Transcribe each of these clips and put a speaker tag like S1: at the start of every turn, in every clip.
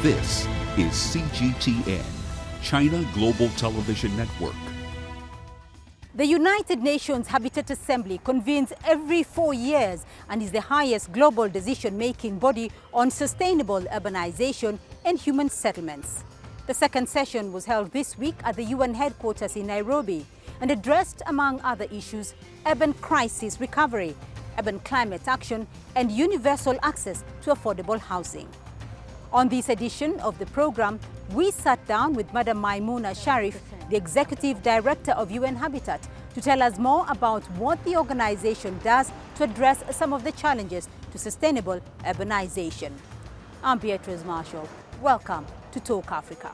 S1: This is CGTN, China Global Television Network.
S2: The United Nations Habitat Assembly convenes every 4 years and is the highest global decision-making body on sustainable urbanization and human settlements. The second session was held this week at the UN headquarters in Nairobi and addressed, among other issues, urban crisis recovery, urban climate action, and universal access to affordable housing. On this edition of the program, we sat down with Madam Maimunah Sharif, the Executive Director of UN Habitat, to tell us more about what the organization does to address some of the challenges to sustainable urbanization. I'm Beatrice Marshall. Welcome to Talk Africa.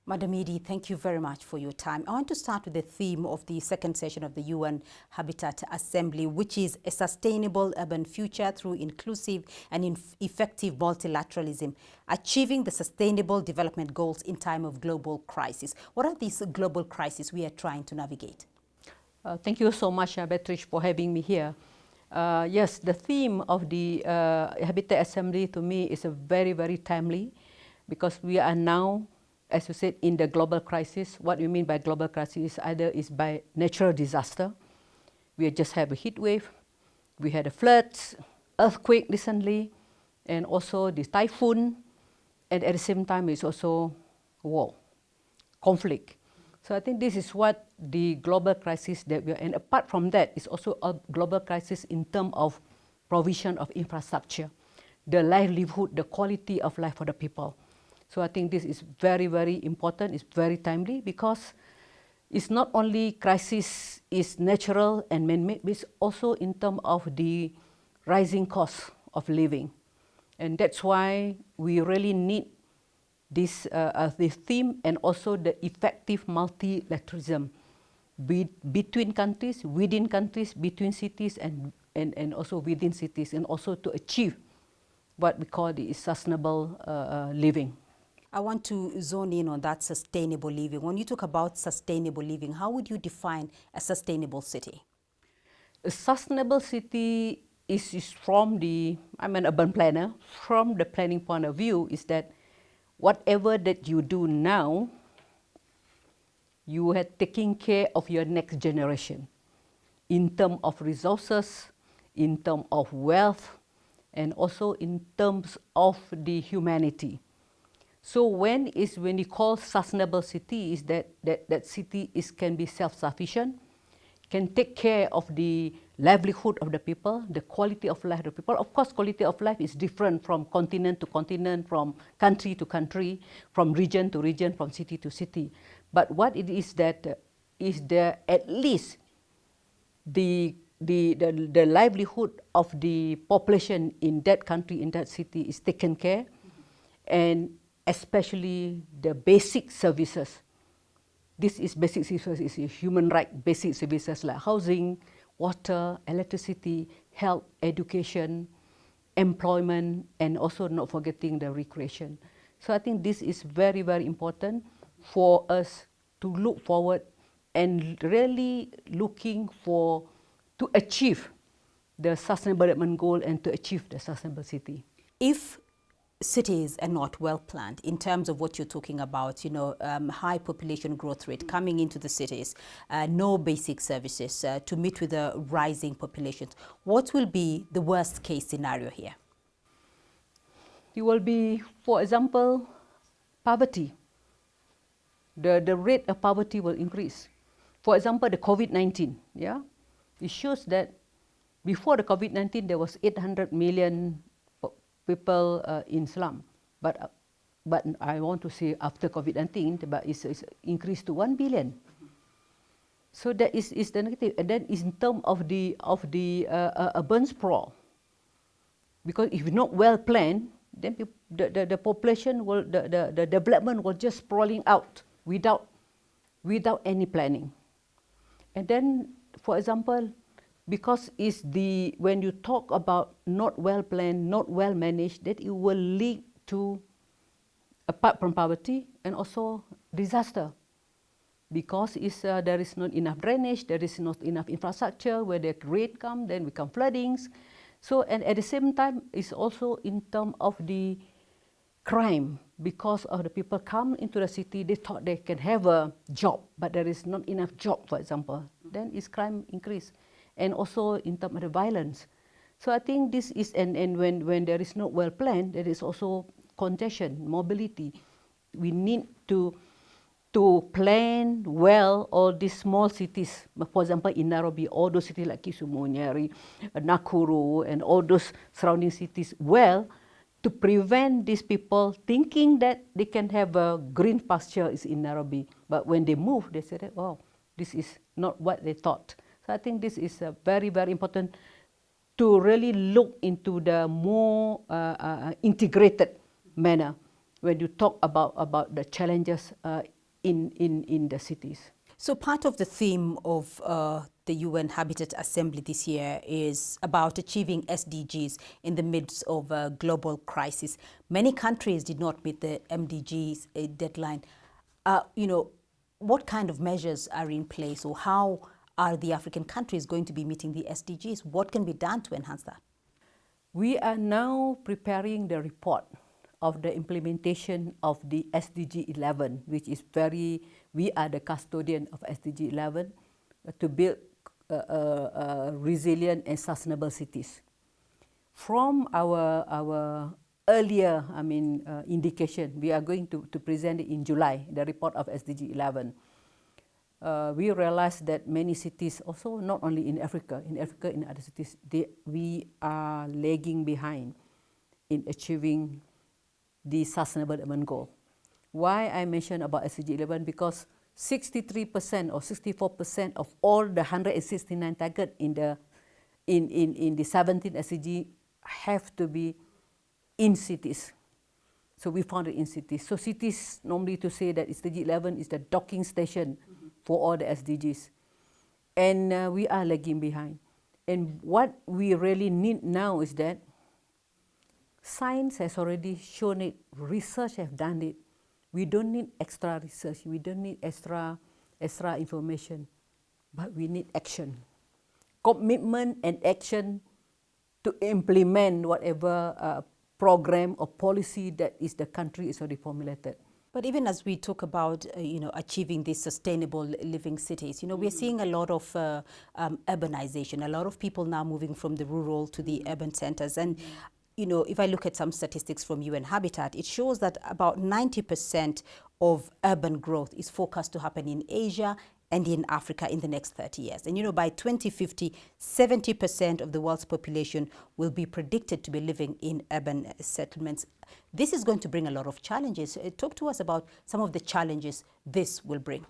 S2: Madam Edie, thank you very much for your time. I want to start with the theme of the second session of the UN Habitat Assembly, which is a sustainable urban future through inclusive and effective multilateralism, achieving the sustainable development goals in time of global crisis. What are these global crises we are trying to navigate?
S3: Thank you so much, Beatrice, for having me here. Yes, the theme of the Habitat Assembly to me is a very, very timely, because we are now, as you said, in the global crisis. What we mean by global crisis either is by natural disaster. We just have a heat wave, we had a floods, earthquake recently, and also the typhoon, and at the same time it's also war, conflict. So I think this is what the global crisis that we are, and apart from that, it's also a global crisis in terms of provision of infrastructure, the livelihood, the quality of life for the people. So I think this is very, very important. It's very timely, because it's not only crisis is natural and man-made, but it's also in terms of the rising cost of living. And that's why we really need this theme, and also the effective multilateralism between countries, within countries, between cities, and also within cities, and also to achieve what we call the sustainable living.
S2: I want to zone in on that sustainable living. When you talk about sustainable living, how would you define a sustainable city?
S3: A sustainable city is from the, I'm an urban planner, from the planning point of view, is that whatever that you do now, you are taking care of your next generation in terms of resources, in terms of wealth, and also in terms of the humanity. So when you call sustainable city, is that city can be self-sufficient, can take care of the livelihood of the people, the quality of life of the people. Of course, quality of life is different from continent to continent, from country to country, from region to region, from city to city. But what it is that is there at least the livelihood of the population in that country, in that city, is taken care, and especially the basic services. This is basic services, is human right basic services like housing, water, electricity, health, education, employment, and also not forgetting the recreation. So I think this is very, very important for us to look forward and really looking to achieve the sustainable development goal and to achieve the sustainable city.
S2: If cities are not well planned in terms of what you're talking about, high population growth rate coming into the cities, no basic services to meet with the rising populations, what will be the worst case scenario here?
S3: It will be, for example, poverty. The rate of poverty will increase. For example, the COVID-19, it shows that before the COVID-19 there was 800 million people in slum, but I want to say after COVID-19, but it's increased to 1 billion. So that is the negative. And then in terms of the urban sprawl, because if not well planned, then the population will, the development will just sprawling out without any planning. And then, for example, because when you talk about not well planned, not well managed, that it will lead to apart from poverty, and also disaster. Because there is not enough drainage, there is not enough infrastructure. Where the rain come, then become floodings. So, and at the same time, it's also in terms of the crime, because of the people come into the city, they thought they can have a job, but there is not enough job, for example. Then is crime increase, and also in terms of the violence. So I think this is, and when there is not well planned, there is also congestion, mobility. We need to plan well all these small cities. For example, in Nairobi, all those cities like Kisumu, Nyeri, Nakuru, and all those surrounding cities well, to prevent these people thinking that they can have a green pasture is in Nairobi. But when they move, they say that, oh, this is not what they thought. So I think this is very, very important to really look into the more integrated manner when you talk about the challenges in the cities.
S2: So part of the theme of the UN Habitat Assembly this year is about achieving SDGs in the midst of a global crisis. Many countries did not meet the MDGs deadline. What kind of measures are in place, or how are the African countries going to be meeting the SDGs? What can be done to enhance that?
S3: We are now preparing the report of the implementation of the SDG 11, which is we are the custodian of SDG 11 to build resilient and sustainable cities. From our earlier, indication, we are going to present it in July, the report of SDG 11. We realized that many cities, also not only in Africa, in other cities, we are lagging behind in achieving the sustainable development goal. Why I mentioned about SDG 11? Because 63% or 64% of all the 169 targets in the 17 SDG have to be in cities. So we found it in cities. So cities normally to say that SDG 11 is the docking station for all the SDGs. And we are lagging behind. And what we really need now is that science has already shown it, research have done it. We don't need extra research, we don't need extra information, but we need action. Commitment and action to implement whatever program or policy that is the country is already formulated.
S2: But even as we talk about, achieving these sustainable living cities, we're seeing a lot of urbanization, a lot of people now moving from the rural to the urban centers. And if I look at some statistics from UN Habitat, it shows that about 90% of urban growth is forecast to happen in Asia and in Africa in the next 30 years. And by 2050, 70% of the world's population will be predicted to be living in urban settlements. This is going to bring a lot of challenges. Talk to us about some of the challenges this will bring.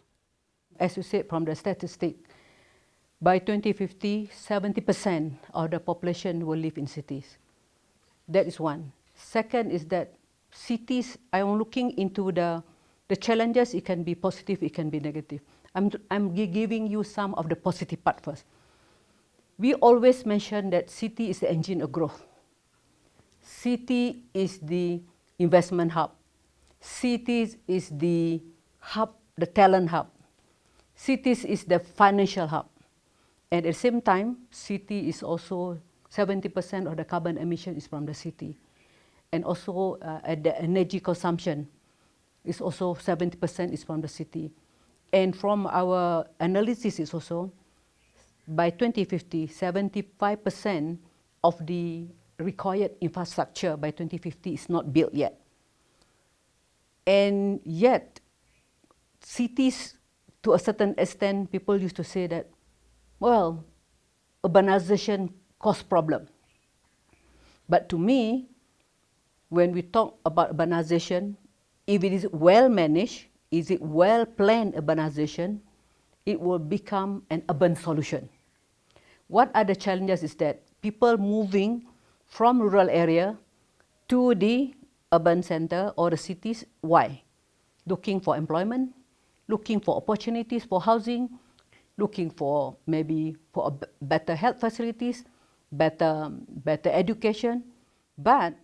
S3: As you said from the statistic, by 2050, 70% of the population will live in cities. That is one. Second is that cities, I am looking into the challenges. It can be positive, it can be negative. I'm giving you some of the positive part first. We always mention that city is the engine of growth. City is the investment hub. Cities is the hub, the talent hub. Cities is the financial hub. And at the same time, city is also 70% of the carbon emission is from the city. And also the energy consumption is also 70% is from the city. And from our analysis is also, by 2050, 75% of the required infrastructure by 2050 is not built yet. And yet, cities, to a certain extent, people used to say that, well, urbanization cause problem. But to me, when we talk about urbanization, if it is well managed, is it well planned urbanization, it will become an urban solution. What are the challenges is that people moving from rural area to the urban center or the cities, why? Looking for employment, looking for opportunities for housing, looking for maybe for better health facilities, better education. But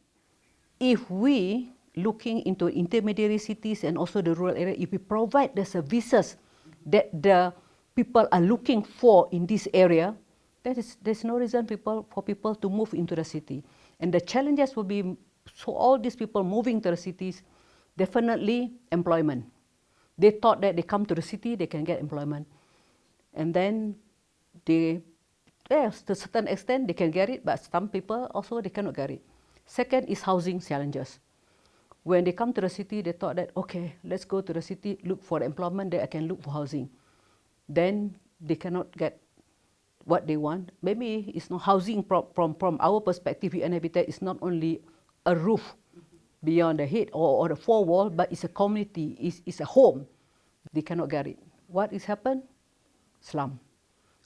S3: if we looking into intermediary cities and also the rural area, if we provide the services that the people are looking for in this area, there's no reason for people to move into the city. And the challenges will be, so all these people moving to the cities, definitely employment. They thought that they come to the city, they can get employment. And then to a certain extent, they can get it, but some people also, they cannot get it. Second is housing challenges. When they come to the city, they thought that, okay, let's go to the city, look for employment, then I can look for housing. Then they cannot get what they want. Maybe it's not housing from our perspective, UN Habitat is not only a roof beyond the head or the four wall, but it's a community, it's a home. They cannot get it. What is happened? Slum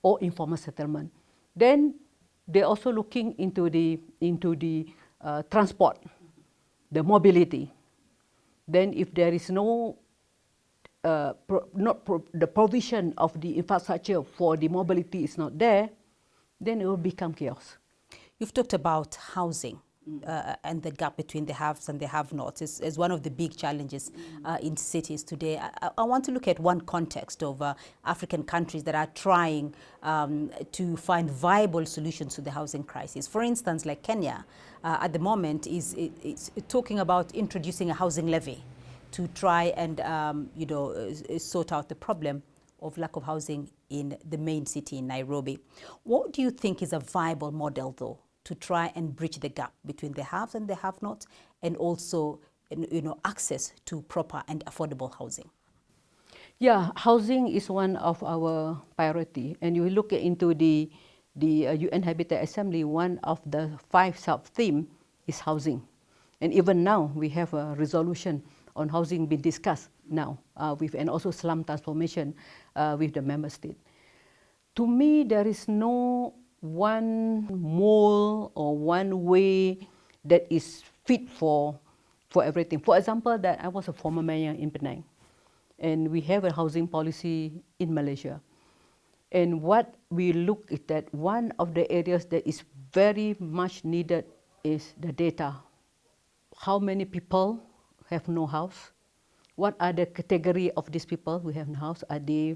S3: or informal settlement. Then they're also looking into the transport, the mobility. Then if there is no the provision of the infrastructure for the mobility is not there, then it will become chaos.
S2: You've talked about housing. And the gap between the haves and the have-nots is one of the big challenges in cities today. I want to look at one context of African countries that are trying to find viable solutions to the housing crisis. For instance, like Kenya, at the moment, it's talking about introducing a housing levy to try and sort out the problem of lack of housing in the main city in Nairobi. What do you think is a viable model, though, to try and bridge the gap between the haves and the have-nots, and also, access to proper and affordable housing?
S3: Yeah, housing is one of our priority, and you look into the UN Habitat Assembly, one of the 5 sub-themes is housing. And even now, we have a resolution on housing being discussed now, and also slum transformation with the member state. To me, there is no one mold or one way that is fit for everything. For example, that I was a former mayor in Penang, and we have a housing policy in Malaysia. And what we look at that one of the areas that is very much needed is the data. How many people have no house? What are the category of these people who have no house? Are they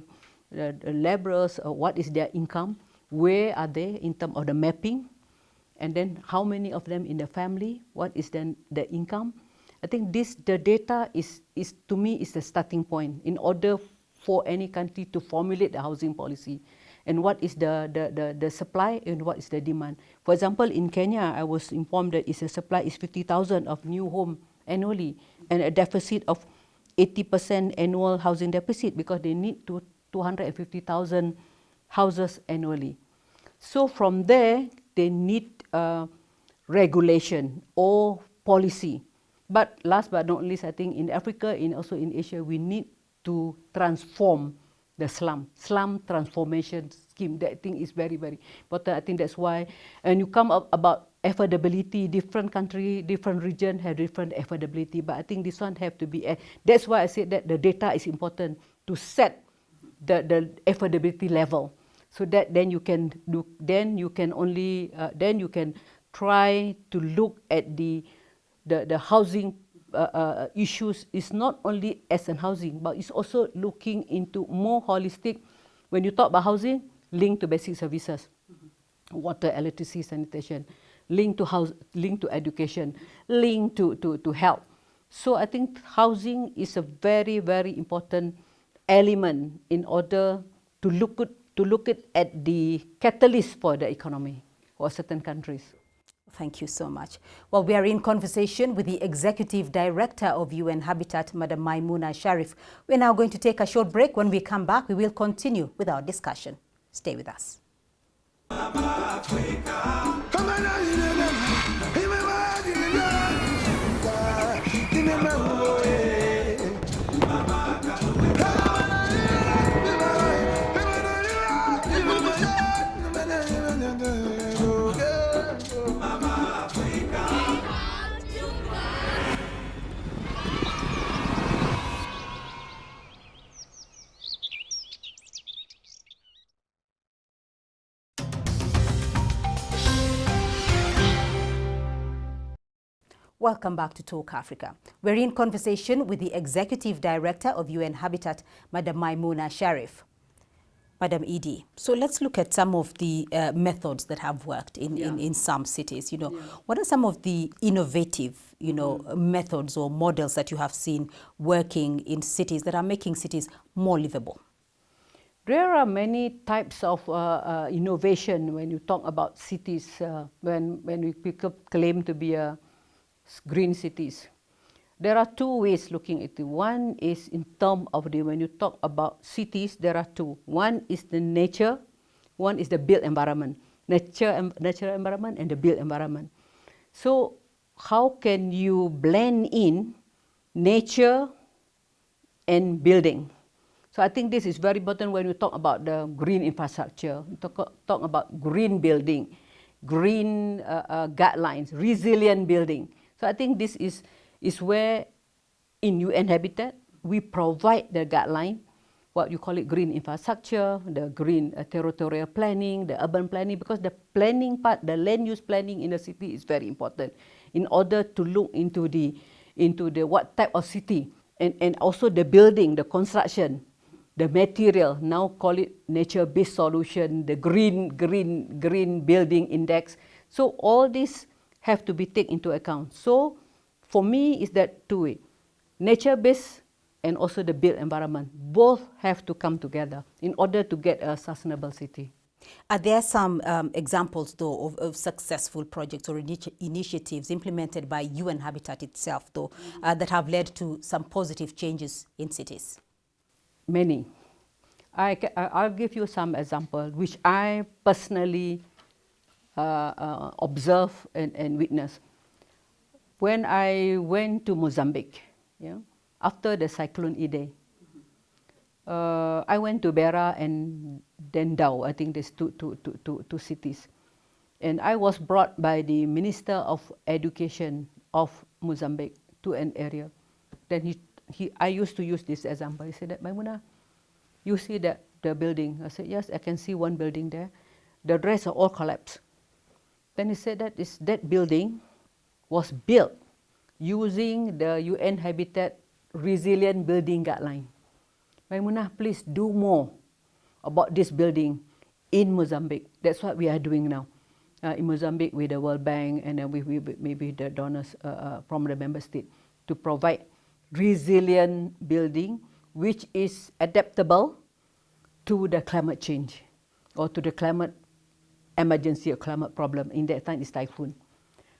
S3: laborers, or what is their income? Where are they in terms of the mapping? And then how many of them in the family? What is then the income? I think the data is to me is the starting point in order for any country to formulate the housing policy. And what is the supply and what is the demand? For example, in Kenya, I was informed that the supply is 50,000 of new home annually, and a deficit of 80% annual housing deficit, because they need 250,000 houses annually. So from there, they need regulation or policy. But last but not least, I think in Africa and also in Asia, we need to transform the slum transformation scheme. That I think is very, very important. I think that's why, and you come up about affordability, different country, different region have different affordability, but I think this one have to be, that's why I said that the data is important to set the affordability level, so that then you can do, then you can try to look at the housing issues is not only as an housing, but it's also looking into more holistic. When you talk about housing, linked to basic services, water, electricity, sanitation, linked to education, linked to health. So I think housing is a very, very important element in order to look at the catalyst for the economy for certain countries.
S2: Thank you so much. Well, we are in conversation with the Executive Director of UN Habitat, Madam Maimunah Sharif. We're now going to take a short break. When we come back, we will continue with our discussion. Stay with us. Welcome back to Talk Africa. We're in conversation with the Executive Director of UN Habitat, Madam Maimunah Sharif. Madam Edie, so let's look at some of the methods that have worked in some cities. What are some of the innovative, methods or models that you have seen working in cities that are making cities more livable?
S3: There are many types of innovation when you talk about cities, when we claim to be green cities. There are two ways looking at it. One is in terms of when you talk about cities, there are two. One is the nature, one is the built environment. Natural environment and the built environment. So how can you blend in nature and building? So I think this is very important when you talk about the green infrastructure, talk about green building, green guidelines, resilient building. So I think this is where in UN Habitat we provide the guideline, what you call it green infrastructure, the green territorial planning, the urban planning, because the planning part, the land use planning in the city is very important in order to look into the what type of city and also the building, the construction, the material, now call it nature-based solution, the green building index. So all this have to be taken into account. So for me, is that two way, nature-based and also the built environment. Both have to come together in order to get a sustainable city.
S2: Are there some examples, though, of successful projects or initiatives implemented by UN Habitat itself, though, that have led to some positive changes in cities?
S3: Many. I'll give you some examples which I personally observe and witness. When I went to Mozambique, after the cyclone Idai, I went to Beira and then Dao. I think there's two cities, and I was brought by the Minister of Education of Mozambique to an area. Then I used to use this example. He said that, Maimunah, you see that the building? I said, yes, I can see one building there. The rest are all collapsed. Then he said that building was built using the UN Habitat Resilient Building Guideline. Maimunah, please do more about this building in Mozambique. That's what we are doing now in Mozambique with the World Bank and then with maybe the donors from the member state to provide resilient building which is adaptable to the climate change or to the climate emergency or climate problem. In that time, it's typhoon.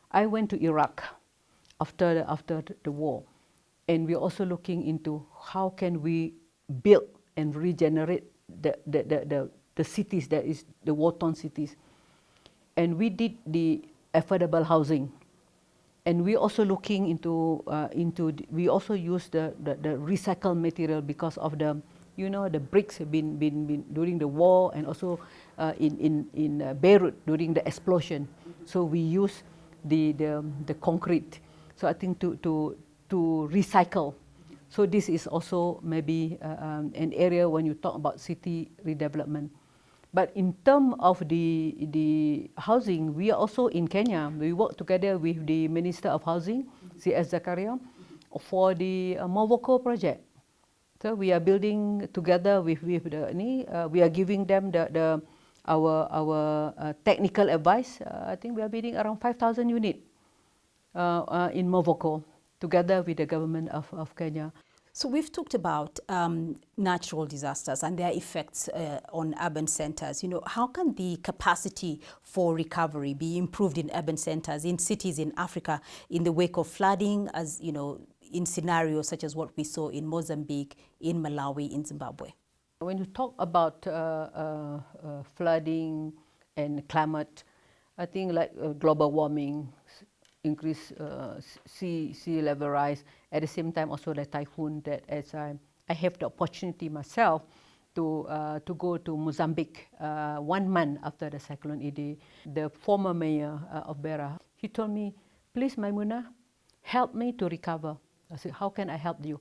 S3: I went to Iraq after the war, and we're also looking into how can we build and regenerate the cities, that is the war-torn cities. And we did the affordable housing, and we also looking into we also use the recycled material because of the the bricks have been during the war and also in Beirut during the explosion. So we use the concrete. So I think to recycle. So this is also maybe an area when you talk about city redevelopment. But in terms of the housing, we are also in Kenya. We work together with the Minister of Housing, C.S. Zakaria, for the Movoko project. So we are building together with we are giving them our technical advice. I think we are building around 5,000 units in Movoko together with the government of Kenya.
S2: So we've talked about natural disasters and their effects on urban centers. How can the capacity for recovery be improved in urban centers, in cities in Africa, in the wake of flooding, as in scenarios such as what we saw in Mozambique, in Malawi, in Zimbabwe?
S3: When you talk about flooding and climate, I think like global warming, increase sea level rise, at the same time also the typhoon, that as I have the opportunity myself to go to Mozambique 1 month after the cyclone Idai. The former mayor of Beira, he told me, please Maimunah, help me to recover. I said, how can I help you?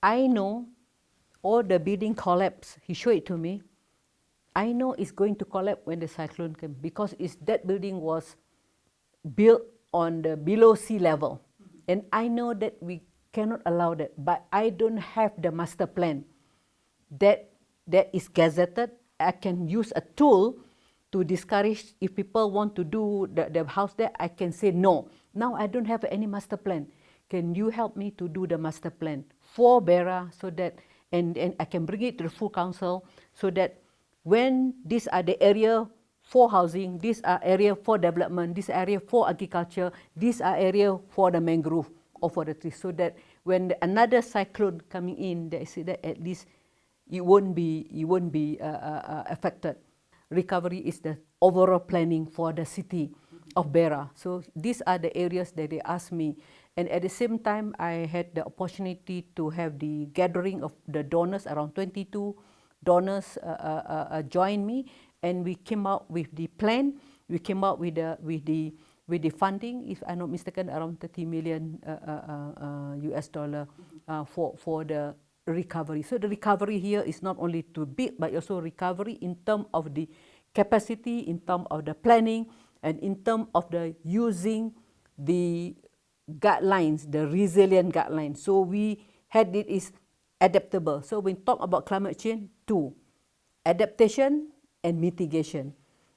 S3: I know all the building collapse. He showed it to me. I know it's going to collapse when the cyclone came because that building was built on the below sea level. And I know that we cannot allow that, but I don't have the master plan that is gazetted. I can use a tool to discourage if people want to do the house there. I can say no. Now I don't have any master plan. Can you help me to do the master plan for Bera so that and I can bring it to the full council so that when these are the area for housing, these are area for development, this area for agriculture, these are area for the mangrove or for the trees, so that when another cyclone coming in, they say that at least it won't be affected. Recovery is the overall planning for the city of Bera. So these are the areas that they asked me. And at the same time, I had the opportunity to have the gathering of the donors, around 22 donors joined me, and we came out with the plan. We came out with the funding, if I'm not mistaken, around 30 million US dollar for the recovery. So the recovery here is not only to build, but also recovery in terms of the capacity, in terms of the planning, and in terms of the using the guidelines, the resilient guidelines. So we had it is adaptable. So when talk about climate change, two, adaptation and mitigation.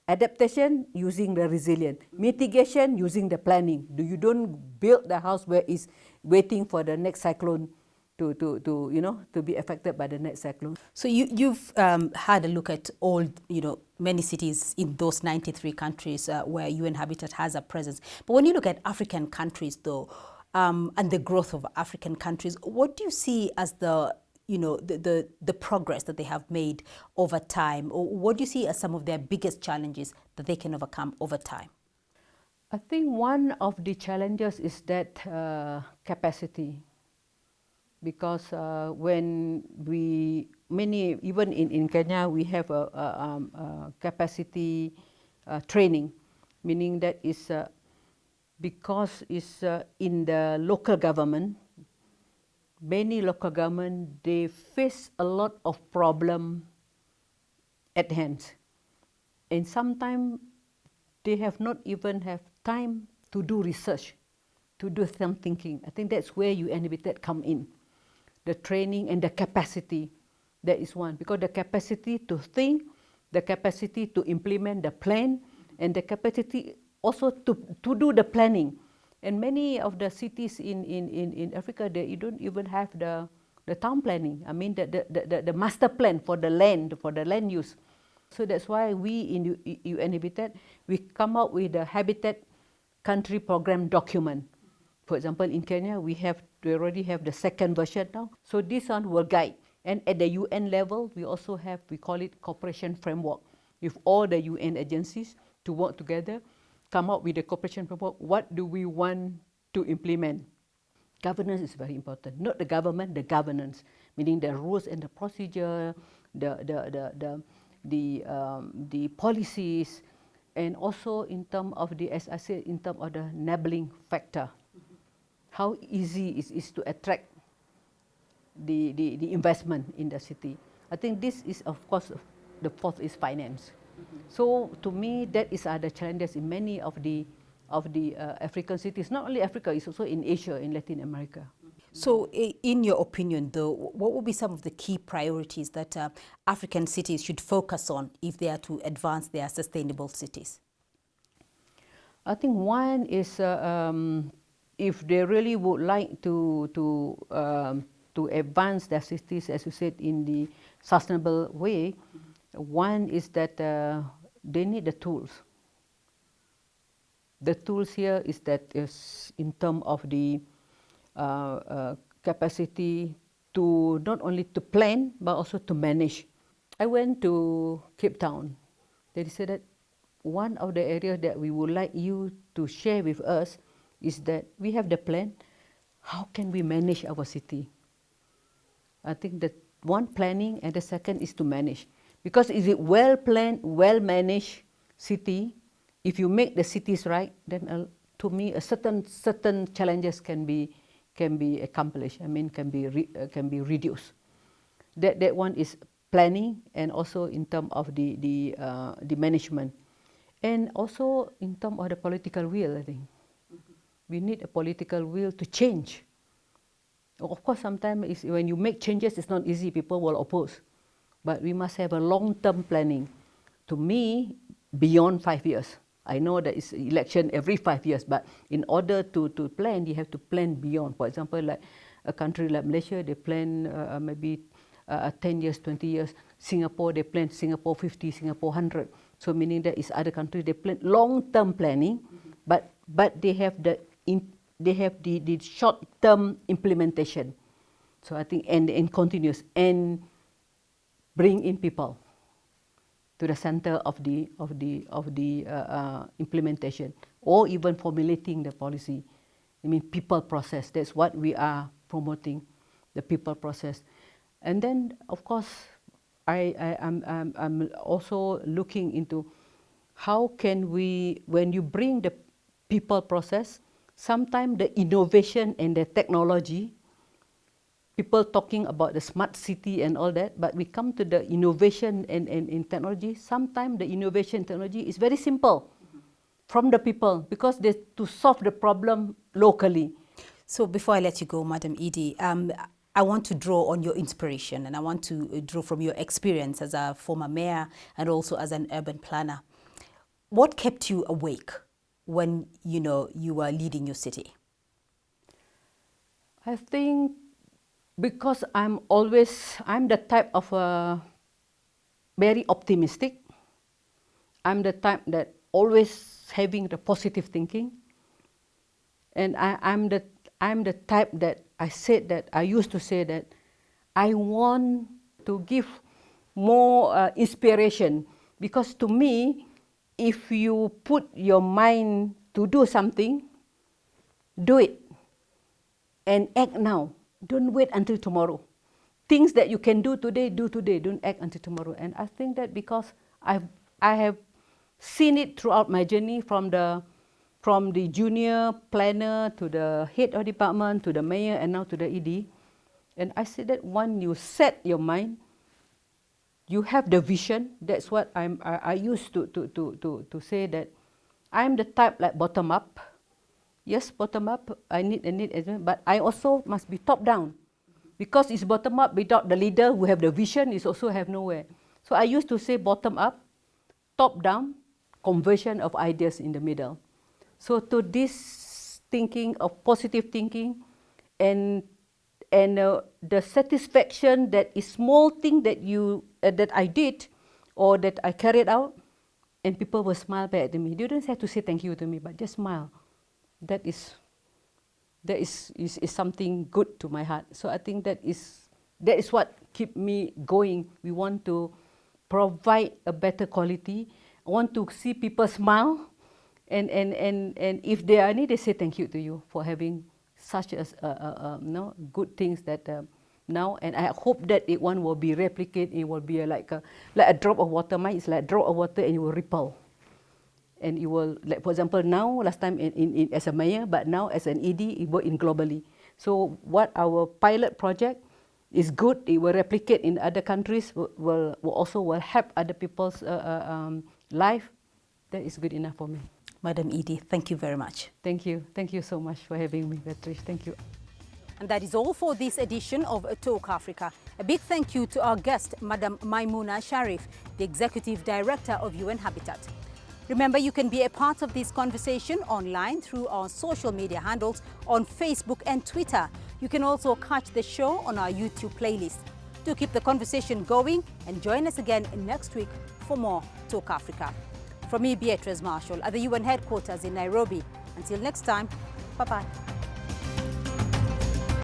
S3: Adaptation using the resilient, mitigation using the planning. You don't build the house where it's waiting for the next cyclone to be affected by the next cyclone.
S2: So you've had a look at all, many cities in those 93 countries where UN Habitat has a presence. But when you look at African countries, though, and the growth of African countries, what do you see as the progress that they have made over time? Or what do you see as some of their biggest challenges that they can overcome over time?
S3: I think one of the challenges is that capacity. Because when even in Kenya, we have a capacity training, meaning that is because it's in the local government, many local government, they face a lot of problem at hand. And sometimes they have not even have time to do research, to do some thinking. I think that's where UN Habitat come in. The training and the capacity, that is one. Because the capacity to think, the capacity to implement the plan, and the capacity also to do the planning. And many of the cities in Africa, you don't even have the town planning. I mean the master plan for the land use. So that's why we in UN Habitat, we come up with the Habitat Country Program document. For example, in Kenya, we already have the second version now. So this one will guide. And at the UN level, we also have, we call it cooperation framework, with all the UN agencies to work together, come up with a cooperation framework. What do we want to implement? Governance is very important. Not the government, the governance, meaning the rules and the procedure, the policies, and also in terms of the, as I said, in terms of the enabling factor. How easy it is to attract the investment in the city. I think this is, of course, the fourth is finance. So to me, that is the challenges in many of the African cities. Not only Africa, it's also in Asia, in Latin America.
S2: So in your opinion, though, what would be some of the key priorities that African cities should focus on if they are to advance their sustainable cities?
S3: I think one is if they really would like to advance their cities, as you said, in the sustainable way, one is that they need the tools. The tools here is that is in terms of the capacity to not only to plan but also to manage. I went to Cape Town. They said that one of the areas that we would like you to share with us is that we have the plan. How can we manage our city? I think that one, planning, and the second is to manage. Because is it well planned, well managed city? If you make the cities right, then to me a certain challenges can be accomplished. I mean, can be reduced. That one is planning, and also in terms of the management, and also in terms of the political will. I think We need a political will to change. Of course, sometimes when you make changes, it's not easy. People will oppose. But we must have a long-term planning. To me, beyond 5 years. I know that it's election every 5 years, but in order to plan, you have to plan beyond. For example, like a country like Malaysia, they plan maybe 10 years, 20 years. Singapore, they plan Singapore 50, Singapore 100. So meaning that is other countries, they plan long-term planning, but they have the short-term implementation. So I think and continuous and bring in people to the center of the implementation, or even formulating the policy. I mean, people process. That's what we are promoting, the people process. And then, of course, I'm also looking into how can we, when you bring the people process, sometimes the innovation and the technology, people talking about the smart city and all that, but we come to the innovation and in technology. Sometimes the innovation technology is very simple from the people, because they to solve the problem locally.
S2: So before I let you go, Madam Edie, I want to draw on your inspiration, and I want to draw from your experience as a former mayor and also as an urban planner. What kept you awake when you were leading your city?
S3: I think because I'm the type of very optimistic. I'm the type that always having the positive thinking. And I'm the type that I used to say that I want to give more inspiration, because to me, if you put your mind to do something, do it and act now. Don't wait until tomorrow. Things that you can do today, don't act until tomorrow. And I think that because I have seen it throughout my journey, from the junior planner to the head of department to the mayor and now to the ED. And I said that when you set your mind, you have the vision. That's what I used to say, that I'm the type like bottom up. Yes, bottom up, I need, but I also must be top down. Because it's bottom up, without the leader who have the vision, is also have nowhere. So I used to say bottom up, top down, conversion of ideas in the middle. So to this thinking of positive thinking, and the satisfaction that is small thing that that I did or that I carried out, and people will smile back at me. You don't have to say thank you to me, but just smile. That is something good to my heart. So I think that is what keep me going. We want to provide a better quality. I want to see people smile, and if they are need, they say thank you to you for having such as good things that now. And I hope that one will be replicated. It will be like a drop of water. Mine is like a drop of water, and it will ripple. And it will, like for example, now, last time as a mayor, but now as an ED, it works in globally. So what our pilot project is good, it will replicate in other countries, will also help other people's life. That is good enough for me.
S2: Madam Edie, thank you very much.
S3: Thank you. Thank you so much for having me, Beatrice. Thank you.
S2: And that is all for this edition of Talk Africa. A big thank you to our guest, Madam Maimunah Sharif, the Executive Director of UN Habitat. Remember, you can be a part of this conversation online through our social media handles on Facebook and Twitter. You can also catch the show on our YouTube playlist. Do keep the conversation going and join us again next week for more Talk Africa. From me, Beatrice Marshall, at the UN headquarters in Nairobi. Until next time, bye-bye.